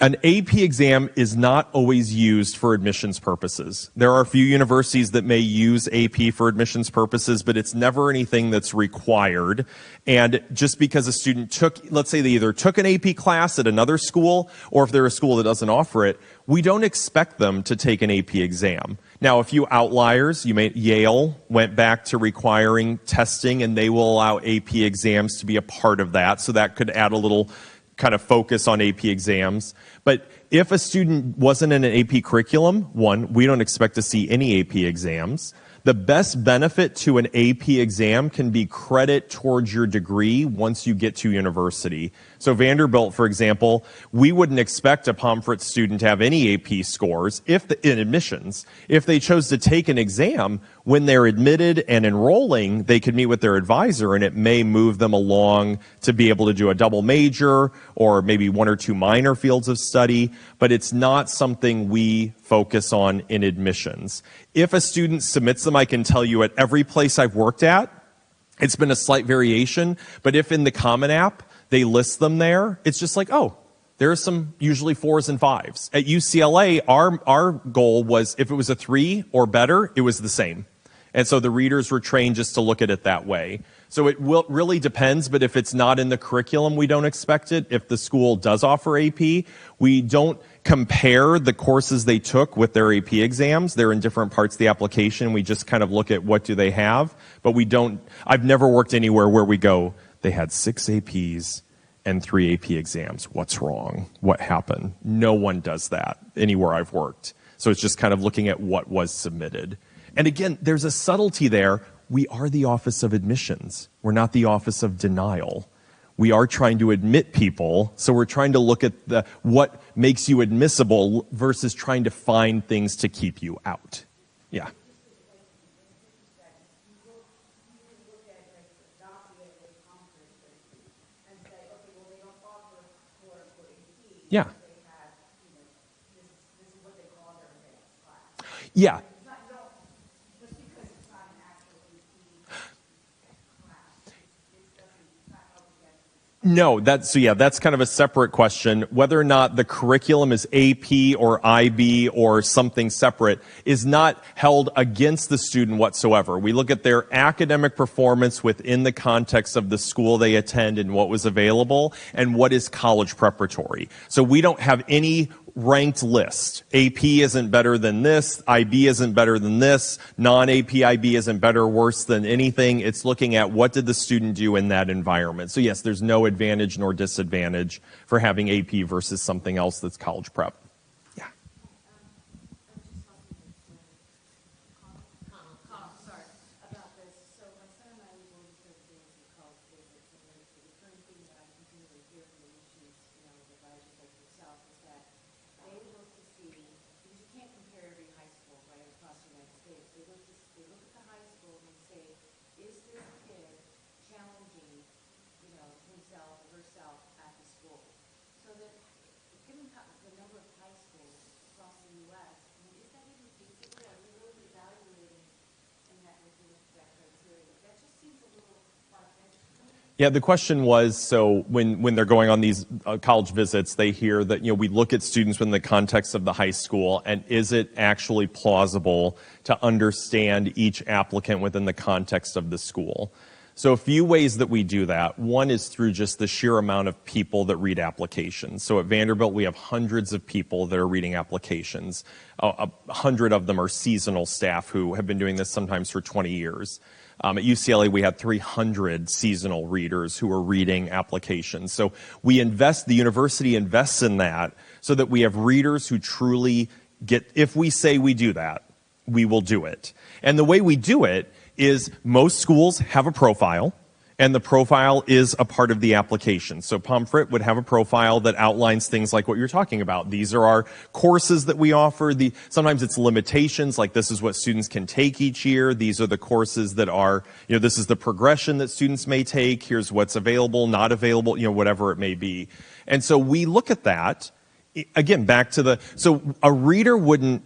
An AP exam is not always used for admissions purposes. There are a few universities that may use AP for admissions purposes, but it's never anything that's required. And just because a student let's say they either took an AP class at another school, or if they're a school that doesn't offer it, we don't expect them to take an AP exam. Now, a few outliers, Yale went back to requiring testing, and they will allow AP exams to be a part of that. So that could add a little kind of focus on AP exams. But if a student wasn't in an AP curriculum, we don't expect to see any AP exams. The best benefit to an AP exam can be credit towards your degree once you get to university. So Vanderbilt, for example, we wouldn't expect a Pomfret student to have any AP scores in admissions. If they chose to take an exam, when they're admitted and enrolling, they could meet with their advisor, and it may move them along to be able to do a double major or maybe one or two minor fields of study, but it's not something we focus on in admissions. If a student submits them, I can tell you at every place I've worked at, it's been a slight variation, but if in the Common App they list them there, it's just like, oh, There are some usually 4s and 5s. At UCLA, our goal was if it was a 3 or better, it was the same. And so the readers were trained just to look at it that way. So it really depends, but if it's not in the curriculum, we don't expect it. If the school does offer AP, we don't compare the courses they took with their AP exams. They're in different parts of the application. We just kind of look at what do they have, but we don't, I've never worked anywhere where we go, they had 6 APs and 3 AP exams. What's wrong? What happened? No one does that anywhere I've worked. So it's just kind of looking at what was submitted. And again, there's a subtlety there. We are the Office of Admissions. We're not the Office of Denial. We are trying to admit people, so we're trying to look at what makes you admissible versus trying to find things to keep you out. Yeah. Yeah. Yeah. No, that's kind of a separate question. Whether or not the curriculum is AP or IB or something separate is not held against the student whatsoever. We look at their academic performance within the context of the school they attend and what was available and what is college preparatory. So we don't have any ranked list. AP isn't better than this, IB isn't better than this, non-AP IB isn't better or worse than anything. It's looking at what did the student do in that environment. So yes, there's no advantage nor disadvantage for having AP versus something else that's college prep. Yeah. Yeah, the question was, so when they're going on these college visits, they hear that, we look at students within the context of the high school, and is it actually plausible to understand each applicant within the context of the school? So a few ways that we do that. One is through just the sheer amount of people that read applications. So at Vanderbilt, we have hundreds of people that are reading applications. 100 of them are seasonal staff who have been doing this sometimes for 20 years. At UCLA, we had 300 seasonal readers who are reading applications. So the university invests in that so that we have readers who truly if we say we do that, we will do it. And the way we do it is most schools have a profile, and the profile is a part of the application. So Pomfret would have a profile that outlines things like what you're talking about. These are our courses that we offer. Sometimes it's limitations, like this is what students can take each year. These are the courses that are, this is the progression that students may take. Here's what's available, not available, whatever it may be. And so we look at that, again, so a reader wouldn't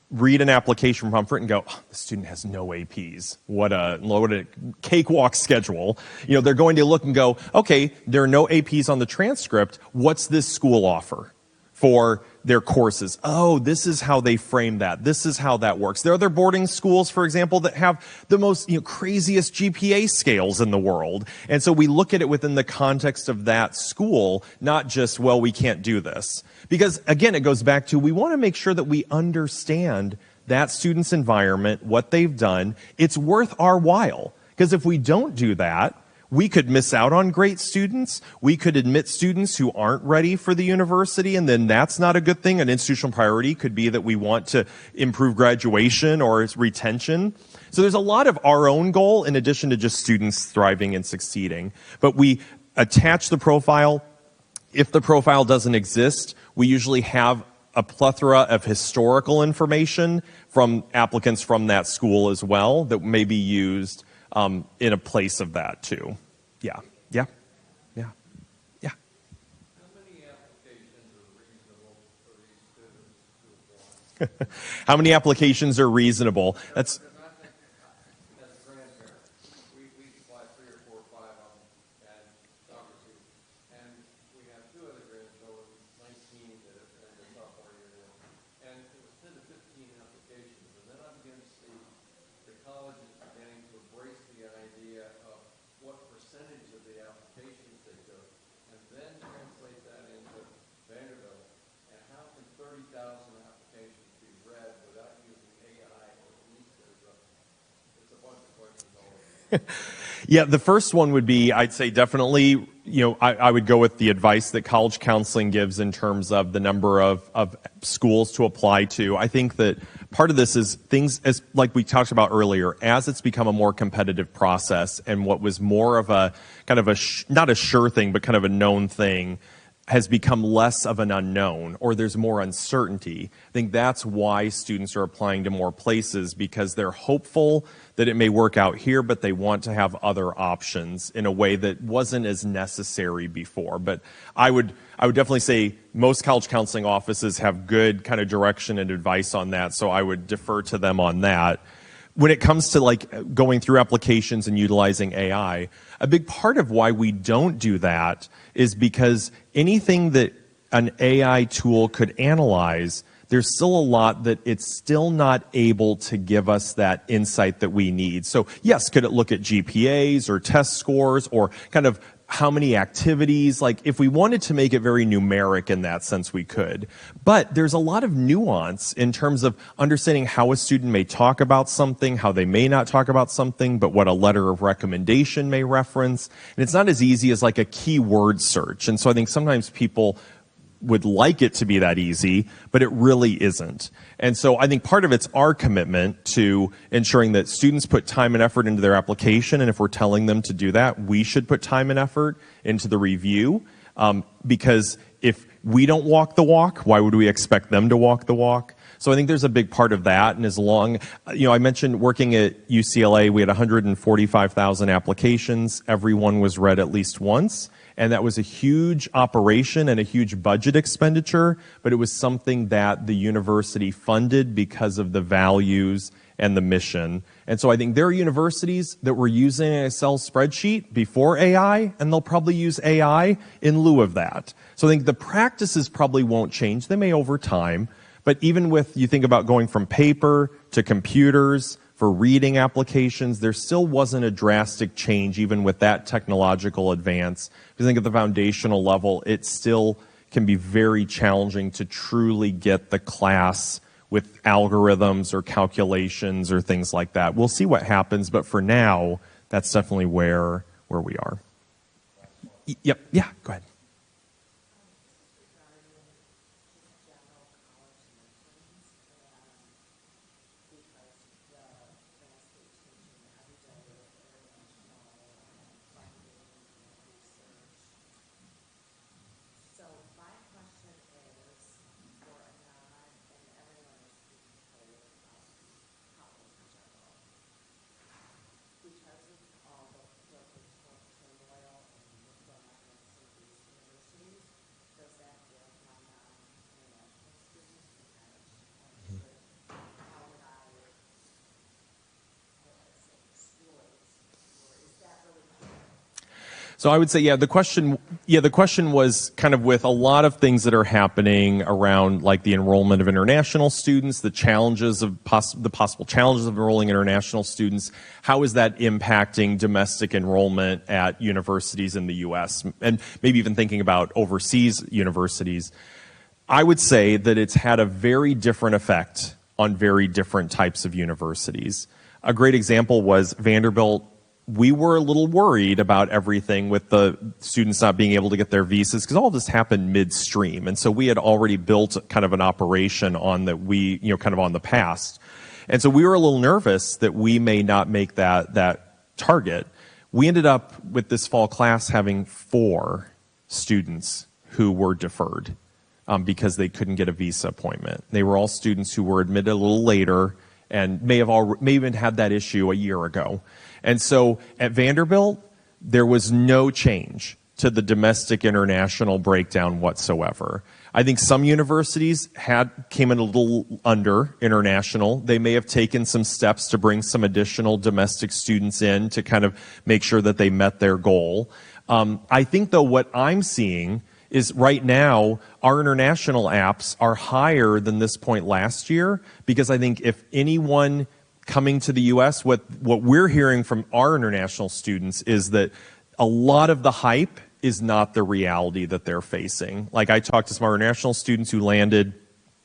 read an application from Pomfret and go, the student has no APs. What a cakewalk schedule. They're going to look and go, okay, there are no APs on the transcript. What's this school offer for their courses? Oh, this is how they frame that. This is how that works. There are other boarding schools, for example, that have the most craziest GPA scales in the world. And so we look at it within the context of that school, not just, well, we can't do this. Because, again, it goes back to we want to make sure that we understand that student's environment, what they've done. It's worth our while. Because if we don't do that, we could miss out on great students. We could admit students who aren't ready for the university, and then that's not a good thing. An institutional priority could be that we want to improve graduation or retention. So there's a lot of our own goal in addition to just students thriving and succeeding. But we attach the profile. If the profile doesn't exist, we usually have a plethora of historical information from applicants from that school as well that may be used in a place of that too. Yeah. How many applications are reasonable for these students to apply? How many applications are reasonable? That's Because I think, as a grandparent, we apply 3 or 4 or 5 of them, and obviously, and we have 2 other grandchildren, then translate that into Vanderbilt, and how can 30,000 applications be read without using AI? At least it's a bunch of questions all over. Yeah, the first one would be, I'd say definitely, I would go with the advice that college counseling gives in terms of the number of schools to apply to. I think that part of this is things, as like we talked about earlier, as it's become a more competitive process and what was more of a kind of not a sure thing, but kind of a known thing, has become less of an unknown, or there's more uncertainty. I think that's why students are applying to more places, because they're hopeful that it may work out here, but they want to have other options in a way that wasn't as necessary before. But I would definitely say most college counseling offices have good kind of direction and advice on that, so I would defer to them on that. When it comes to like going through applications and utilizing AI, a big part of why we don't do that is because anything that an AI tool could analyze, there's still a lot that it's still not able to give us that insight that we need. So yes, could it look at GPAs or test scores or kind of how many activities? Like if we wanted to make it very numeric in that sense, we could. But there's a lot of nuance in terms of understanding how a student may talk about something, how they may not talk about something, but what a letter of recommendation may reference. And it's not as easy as like a keyword search. And so I think sometimes people would like it to be that easy, but it really isn't. And so I think part of it's our commitment to ensuring that students put time and effort into their application, and if we're telling them to do that, we should put time and effort into the review, because if we don't walk the walk, why would we expect them to walk the walk? So I think there's a big part of that, and as long, I mentioned working at UCLA, we had 145,000 applications. Everyone was read at least once. And that was a huge operation and a huge budget expenditure, but it was something that the university funded because of the values and the mission. And so I think there are universities that were using an Excel spreadsheet before AI, and they'll probably use AI in lieu of that. So I think the practices probably won't change. They may over time, but even with, you think about going from paper to computers, for reading applications, there still wasn't a drastic change even with that technological advance. If you think at the foundational level, it still can be very challenging to truly get the class with algorithms or calculations or things like that. We'll see what happens, but for now, that's definitely where we are. Yep, yeah, go ahead. So I would say, the question was kind of with a lot of things that are happening around like the enrollment of international students, the challenges of the possible challenges of enrolling international students, how is that impacting domestic enrollment at universities in the U.S. and maybe even thinking about overseas universities. I would say that it's had a very different effect on very different types of universities. A great example was Vanderbilt. We were a little worried about everything with the students not being able to get their visas because all of this happened midstream. And so we had already built kind of an operation on that kind of on the past. And so we were a little nervous that we may not make that target. We ended up with this fall class having 4 students who were deferred because they couldn't get a visa appointment. They were all students who were admitted a little later and may even had that issue a year ago. And so at Vanderbilt, there was no change to the domestic international breakdown whatsoever. I think some universities came in a little under international. They may have taken some steps to bring some additional domestic students in to kind of make sure that they met their goal. I think, though, what I'm seeing is right now our international apps are higher than this point last year because I think if anyone coming to the U.S., what we're hearing from our international students is that a lot of the hype is not the reality that they're facing. Like, I talked to some international students who landed,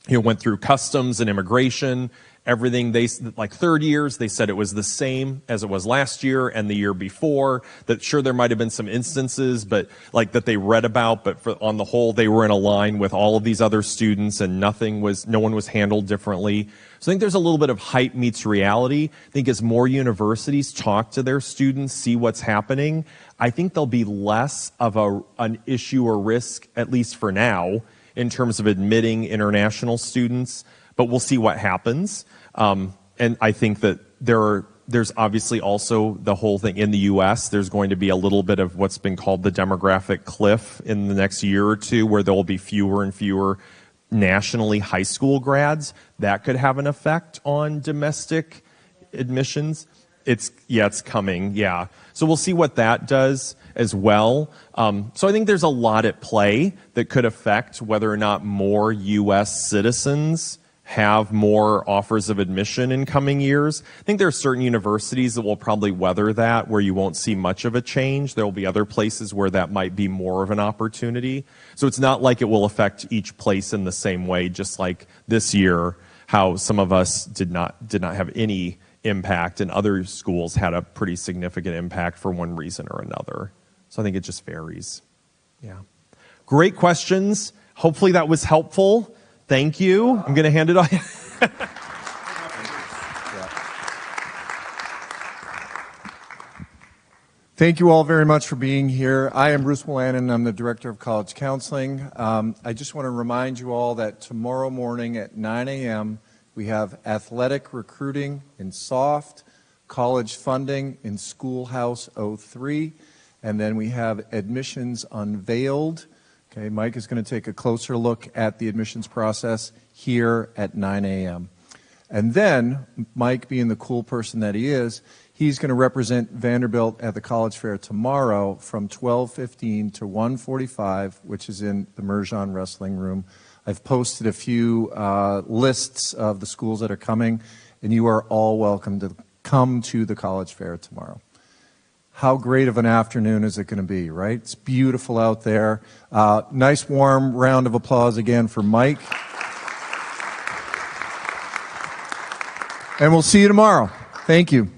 went through customs and immigration, everything. They, like, third years, they said it was the same as it was last year and the year before. That sure, there might have been some instances, but like that they read about, but on the whole, they were in a line with all of these other students, and no one was handled differently. So I think there's a little bit of hype meets reality. I think as more universities talk to their students, see what's happening, I think there'll be less of an issue or risk, at least for now, in terms of admitting international students. But we'll see what happens. And I think that there's obviously also the whole thing in the U.S. There's going to be a little bit of what's been called the demographic cliff in the next year or two, where there will be fewer and fewer nationally high school grads. That could have an effect on domestic admissions. It's coming, yeah. So we'll see what that does as well. So I think there's a lot at play that could affect whether or not more U.S. citizens have more offers of admission in coming years. I think there are certain universities that will probably weather that, where you won't see much of a change. There will be other places where that might be more of an opportunity. So it's not like it will affect each place in the same way, just like this year, how some of us did not have any impact and other schools had a pretty significant impact for one reason or another. So I think it just varies. Yeah. Great questions. Hopefully that was helpful. Thank you. I'm going to hand it off. Thank you all very much for being here. I am Bruce Melanin. I'm the Director of College Counseling. I just want to remind you all that tomorrow morning at 9 a.m. we have athletic recruiting in SOFT, college funding in Schoolhouse 03, and then we have admissions unveiled. Okay, Mike is going to take a closer look at the admissions process here at 9 a.m. And then, Mike, being the cool person that he is, he's going to represent Vanderbilt at the College Fair tomorrow from 12:15 to 1:45, which is in the Merjan Wrestling Room. I've posted a few lists of the schools that are coming, and you are all welcome to come to the College Fair tomorrow. How great of an afternoon is it going to be, right? It's beautiful out there. Nice warm round of applause again for Mike. And we'll see you tomorrow. Thank you.